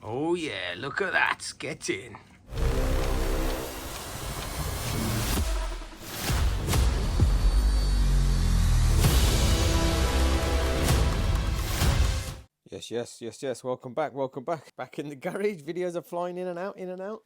Oh yeah, look at that. Get in. Yes. Welcome back. Back in the garage. Videos are flying in and out.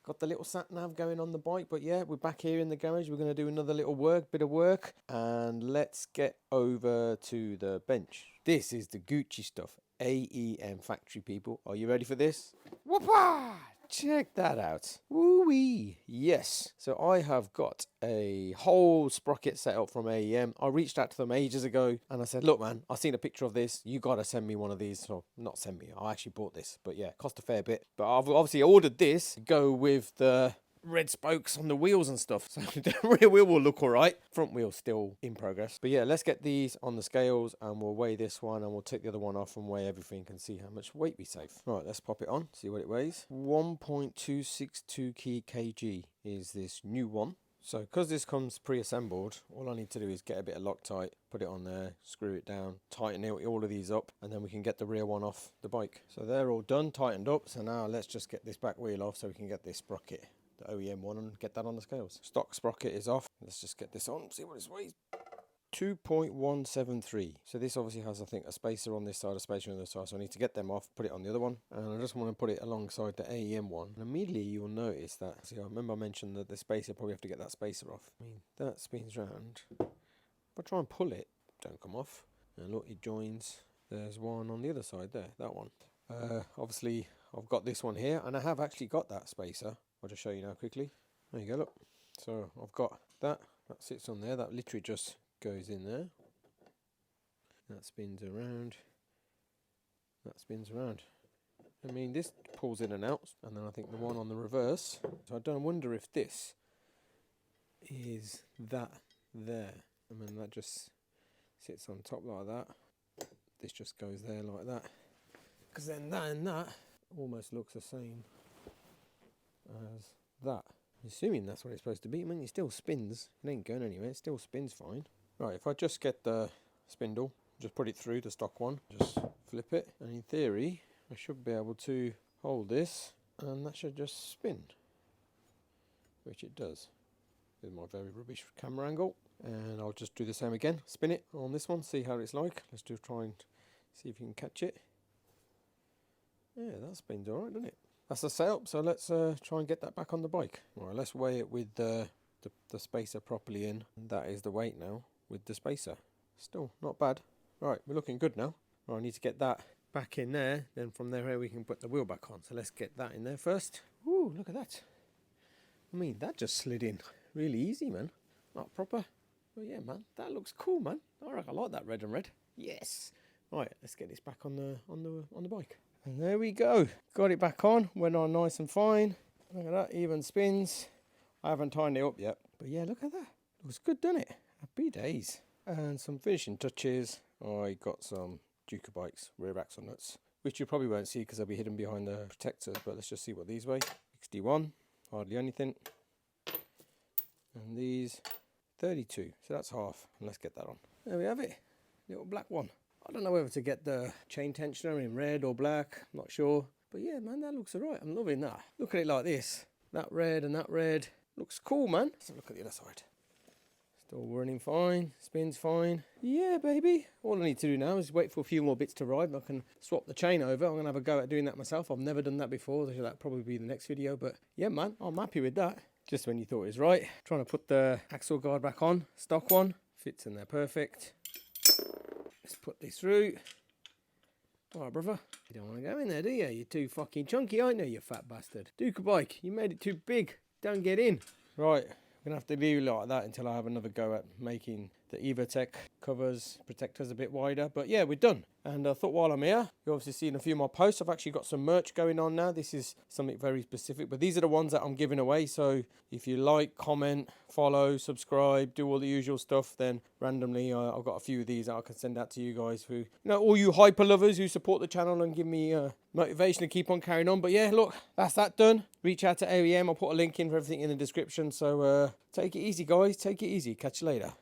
Got the little sat nav going on the bike. But yeah, we're back here in the garage. We're going to do another little bit of work. And let's get over to the bench. This is the Gucci stuff. AEM factory people. Are you ready for this? Whoopah! Check that out. Woo-wee. Yes. So I have got a whole sprocket set up from AEM. I reached out to them ages ago and I said, look, man, I've seen a picture of this. You got to send me one of these. So not send me. I actually bought this. But yeah, cost a fair bit. But I've obviously ordered this to go with the red spokes on the wheels and stuff, so the rear wheel will look all right. Front wheel still in progress. But yeah, let's get these on the scales and we'll weigh this one and we'll take the other one off and weigh everything and see how much weight we save. Right, let's pop it on, see what it weighs. 1.262 kg is this new one. So because this comes pre-assembled, all I need to do is get a bit of Loctite, put it on there, screw it down, tighten all of these up, and then we can get the rear one off the bike. So they're all done, tightened up. So now let's just get this back wheel off so we can get this sprocket, the OEM one, and get that on the scales. Stock sprocket is off. Let's just get this on, see what it weighs. 2.173. So this obviously has, I think, a spacer on this side, a spacer on the other side. So I need to get them off, put it on the other one, and I just want to put it alongside the AEM one. And immediately you'll notice that. See, I remember I mentioned that the spacer, probably have to get that spacer off. I mean, that spins round. If I try and pull it, don't come off. And look, it joins. There's one on the other side there, that one. Obviously, I've got this one here, and I have actually got that spacer. I'll just show you now quickly. There you go, look. So I've got that sits on there. That literally just goes in there. That spins around. That spins around. I mean, this pulls in and out, and then I think the one on the reverse. So I don't wonder if this is that there. I mean, that just sits on top like that. This just goes there like that. Because then that and that almost looks the same as that. I'm assuming that's what it's supposed to be. I mean, it still spins. It ain't going anywhere. It still spins fine. Right, if I just get the spindle, just put it through the stock one, just flip it, and in theory, I should be able to hold this, and that should just spin, which it does. With my very rubbish camera angle, and I'll just do the same again. Spin it on this one, see how it's like. Let's try and see if you can catch it. Yeah, that spins all right, doesn't it? That's the setup, so let's try and get that back on the bike. All right, let's weigh it with the spacer properly in. That is the weight now with the spacer. Still not bad. Right, we're looking good now. Right, I need to get that back in there, then from there we can put the wheel back on. So let's get that in there first. Ooh, look at that. I mean, that just slid in really easy, man. Not proper. But yeah, man, that looks cool, man. All right, I like that red and red. Yes. Right, let's get this back on the bike. And there we go. Got it back on. Went on nice and fine. Look at that, even spins. I haven't tightened it up yet. But yeah, look at that. Looks good, doesn't it? Happy days. And some finishing touches. I got some DucaBikes rear axle nuts, which you probably won't see because they'll be hidden behind the protectors. But let's just see what these weigh. 61, hardly anything. And these, 32. So that's half. And let's get that on. There we have it. Little black one. I don't know whether to get the chain tensioner in red or black. I'm not sure. But yeah, man, that looks alright. I'm loving that. Look at it like this. That red and that red. Looks cool, man. Let's have a look at the other side. Still running fine. Spins fine. Yeah, baby. All I need to do now is wait for a few more bits to arrive. I can swap the chain over. I'm going to have a go at doing that myself. I've never done that before. So that'll probably be the next video. But yeah, man, I'm happy with that. Just when you thought it was right. Trying to put the axle guard back on. Stock one. Fits in there perfect. Let's put this through. Alright, brother. You don't want to go in there, do you? You're too fucking chunky, aren't you, you fat bastard? DucaBike, you made it too big. Don't get in. Right, I'm going to have to leave it like that until I have another go at making the EvoTech covers, protectors a bit wider. But yeah, we're done. And I thought while I'm here, you've obviously seen a few more posts. I've actually got some merch going on now. This is something very specific, but these are the ones that I'm giving away. So if you like, comment, follow, subscribe, do all the usual stuff, then randomly I've got a few of these that I can send out to you guys who, all you hyper lovers who support the channel and give me motivation to keep on carrying on. But yeah, look, that's that done. Reach out to AEM. I'll put a link in for everything in the description. So take it easy, guys. Take it easy. Catch you later.